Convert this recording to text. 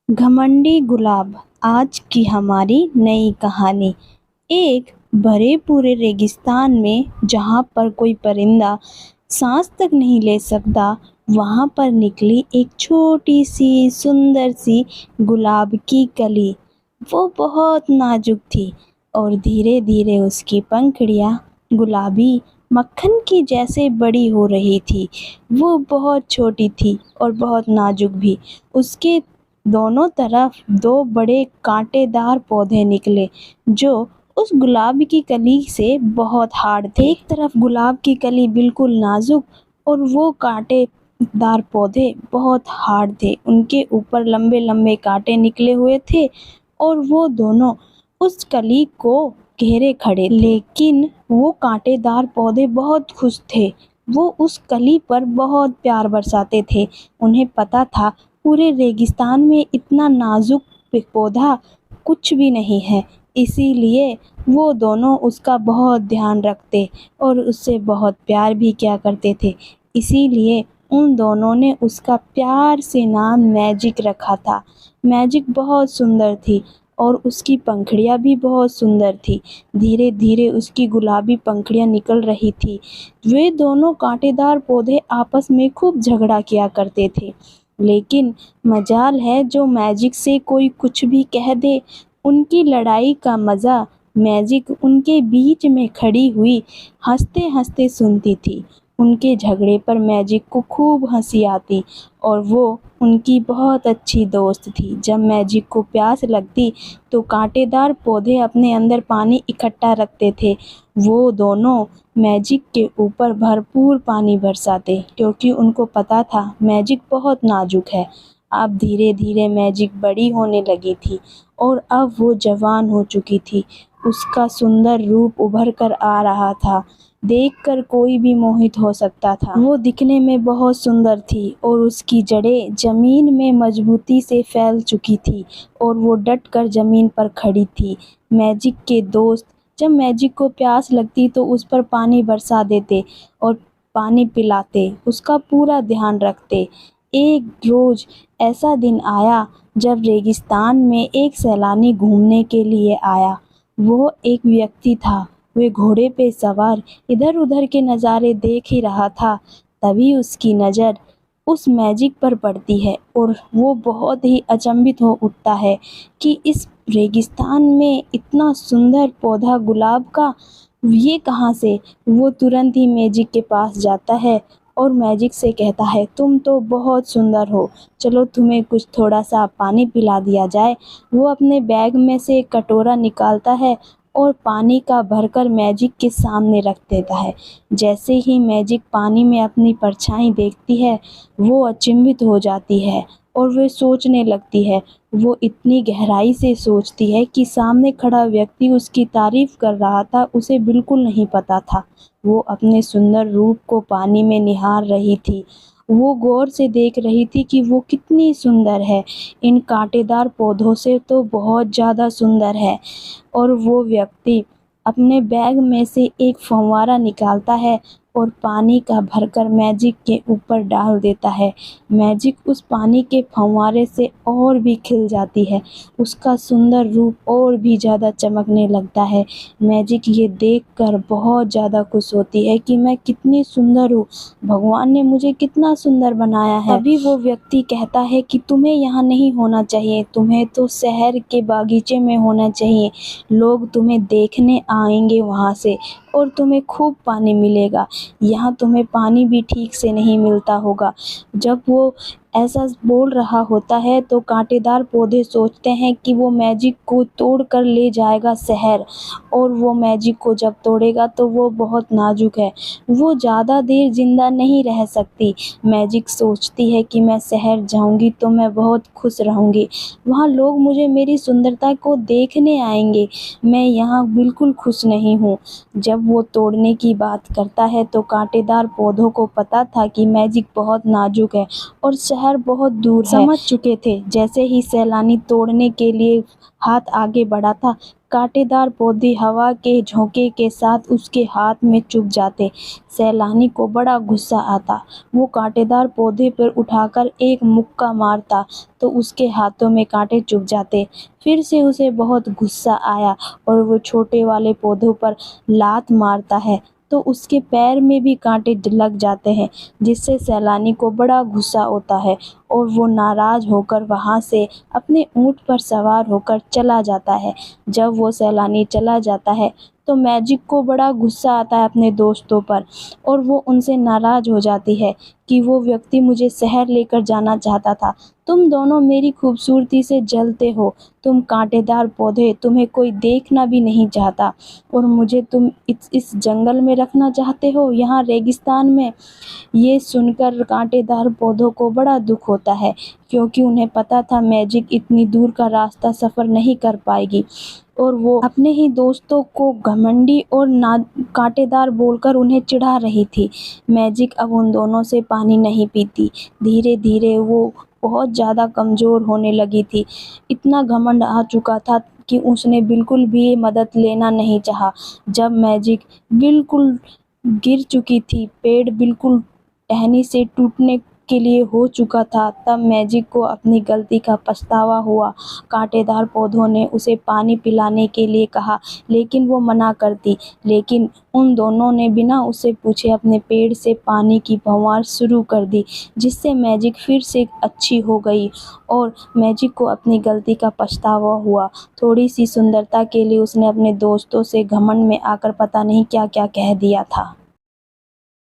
घमंडी गुलाब। आज की हमारी नई कहानी। एक भरे पूरे रेगिस्तान में जहाँ पर कोई परिंदा सांस तक नहीं ले सकता, वहाँ पर निकली एक छोटी सी सुंदर सी गुलाब की कली। वो बहुत नाजुक थी और धीरे धीरे उसकी पंखुड़ियाँ गुलाबी मक्खन की जैसे बड़ी हो रही थी। वो बहुत छोटी थी और बहुत नाजुक भी। उसके दोनों तरफ दो बड़े कांटेदार पौधे निकले जो उस गुलाब की कली से बहुत हार्ड थे। एक तरफ गुलाब की कली बिल्कुल नाजुक और वो कांटेदार पौधे बहुत हार्ड थे। उनके ऊपर लंबे लंबे कांटे निकले हुए थे और वो दोनों उस कली को घेरे खड़े थे। लेकिन वो कांटेदार पौधे बहुत खुश थे। वो उस कली पर बहुत प्यार बरसाते थे। उन्हें पता था पूरे रेगिस्तान में इतना नाजुक पौधा कुछ भी नहीं है, इसीलिए वो दोनों उसका बहुत ध्यान रखते और उससे बहुत प्यार भी किया करते थे। इसीलिए उन दोनों ने उसका प्यार से नाम मैजिक रखा था। मैजिक बहुत सुंदर थी और उसकी पंखुड़ियाँ भी बहुत सुंदर थी। धीरे धीरे उसकी गुलाबी पंखुड़ियाँ निकल रही थी। वे दोनों कांटेदार पौधे आपस में खूब झगड़ा किया करते थे। लेकिन मजाल है जो मैजिक से कोई कुछ भी कह दे। उनकी लड़ाई का मज़ा मैजिक उनके बीच में खड़ी हुई हंसते हंसते सुनती थी। उनके झगड़े पर मैजिक को खूब हंसी आती और वो उनकी बहुत अच्छी दोस्त थी। जब मैजिक को प्यास लगती तो कांटेदार पौधे अपने अंदर पानी इकट्ठा रखते थे। वो दोनों मैजिक के ऊपर भरपूर पानी बरसाते क्योंकि उनको पता था मैजिक बहुत नाजुक है। अब धीरे धीरे मैजिक बड़ी होने लगी थी और अब वो जवान हो चुकी थी। उसका सुंदर रूप उभर कर आ रहा था, देखकर कोई भी मोहित हो सकता था। वो दिखने में बहुत सुंदर थी और उसकी जड़ें जमीन में मजबूती से फैल चुकी थी और वो डट कर जमीन पर खड़ी थी। मैजिक के दोस्त जब मैजिक को प्यास लगती तो उस पर पानी बरसा देते और पानी पिलाते, उसका पूरा ध्यान रखते। एक रोज ऐसा दिन आया जब रेगिस्तान में एक सैलानी घूमने के लिए आया। वो एक व्यक्ति था। वह घोड़े पे सवार इधर उधर के नज़ारे देख ही रहा था। तभी उसकी नज़र उस मैजिक पर पड़ती है और वो बहुत ही अचंभित हो उठता है कि इस रेगिस्तान में इतना सुंदर पौधा गुलाब का ये कहाँ से। वो तुरंत ही मैजिक के पास जाता है और मैजिक से कहता है, तुम तो बहुत सुंदर हो, चलो तुम्हें कुछ थोड़ा सा पानी पिला दिया जाए। वो अपने बैग में से एक कटोरा निकालता है और पानी का भरकर मैजिक के सामने रख देता है। जैसे ही मैजिक पानी में अपनी परछाई देखती है, वो अचंभित हो जाती है और वे सोचने लगती है। वो इतनी गहराई से सोचती है कि सामने खड़ा व्यक्ति उसकी तारीफ कर रहा था, उसे बिल्कुल नहीं पता था। वो अपने सुंदर रूप को पानी में निहार रही थी। वो गौर से देख रही थी कि वो कितनी सुंदर है, इन कांटेदार पौधों से तो बहुत ज़्यादा सुंदर है। और वो व्यक्ति अपने बैग में से एक फव्वारा निकालता है और पानी का भरकर मैजिक के ऊपर डाल देता है। मैजिक उस पानी के फव्वारे से और भी खिल जाती है। उसका सुंदर रूप और भी ज़्यादा चमकने लगता है। मैजिक ये देखकर बहुत ज़्यादा खुश होती है कि मैं कितनी सुंदर हूँ, भगवान ने मुझे कितना सुंदर बनाया है। तभी वो व्यक्ति कहता है कि तुम्हें यहाँ नहीं होना चाहिए, तुम्हें तो शहर के बागीचे में होना चाहिए। लोग तुम्हें देखने आएंगे वहाँ से और तुम्हें खूब पानी मिलेगा। यहाँ तुम्हें पानी भी ठीक से नहीं मिलता होगा। जब वो ऐसा बोल रहा होता है तो कांटेदार पौधे सोचते हैं कि वो मैजिक को तोड़ कर ले जाएगा शहर, और वो मैजिक को जब तोड़ेगा तो वो बहुत नाजुक है, वो ज़्यादा देर जिंदा नहीं रह सकती। मैजिक सोचती है कि मैं शहर जाऊंगी तो मैं बहुत खुश रहूंगी, वहाँ लोग मुझे मेरी सुंदरता को देखने आएंगे। मैं यहाँ बिल्कुल खुश नहीं हूँ। जब वो तोड़ने की बात करता है तो कांटेदार पौधों को पता था कि मैजिक बहुत नाजुक है और शहर बहुत दूर है। समझ चुके थे। जैसे ही सैलानी तोड़ने के लिए हाथ आगे बढ़ा था, कांटेदार पौधे हवा के झोंके के साथ उसके हाथ में चुभ जाते। सैलानी को बड़ा गुस्सा आता। वो कांटेदार पौधे पर उठाकर एक मुक्का मारता तो उसके हाथों में कांटे चुभ जाते। फिर से उसे बहुत गुस्सा आया और वो छोटे वाले पौधों पर लात मारता है तो उसके पैर में भी कांटे लग जाते हैं, जिससे सैलानी को बड़ा गुस्सा होता है और वो नाराज होकर वहाँ से अपने ऊँट पर सवार होकर चला जाता है। जब वो सैलानी चला जाता है तो मैजिक को बड़ा गुस्सा आता है अपने दोस्तों पर और वो उनसे नाराज हो जाती है कि वो व्यक्ति मुझे शहर लेकर जाना चाहता था। तुम दोनों मेरी खूबसूरती से जलते हो। तुम कांटेदार पौधे, तुम्हें कोई देखना भी नहीं चाहता और मुझे तुम इस जंगल में रखना चाहते हो, यहाँ रेगिस्तान में। ये सुनकर कांटेदार पौधों को बड़ा दुख होता है, क्योंकि उन्हें पता था मैजिक इतनी दूर का रास्ता सफ़र नहीं कर पाएगी और वो अपने ही दोस्तों को घमंडी और ना कांटेदार बोलकर उन्हें चिढ़ा रही थी। मैजिक अब उन दोनों से पानी नहीं पीती। धीरे धीरे वो बहुत ज़्यादा कमज़ोर होने लगी थी। इतना घमंड आ चुका था कि उसने बिल्कुल भी मदद लेना नहीं चाहा। जब मैजिक बिल्कुल गिर चुकी थी, पेड़ बिल्कुल टहनी से टूटने के लिए हो चुका था, तब मैजिक को अपनी गलती का पछतावा हुआ। कांटेदार पौधों ने उसे पानी पिलाने के लिए कहा, लेकिन वो मना करती। लेकिन उन दोनों ने बिना उसे पूछे अपने पेड़ से पानी की फुहार शुरू कर दी, जिससे मैजिक फिर से अच्छी हो गई और मैजिक को अपनी गलती का पछतावा हुआ। थोड़ी सी सुंदरता के लिए उसने अपने दोस्तों से घमंड में आकर पता नहीं क्या क्या कह दिया था।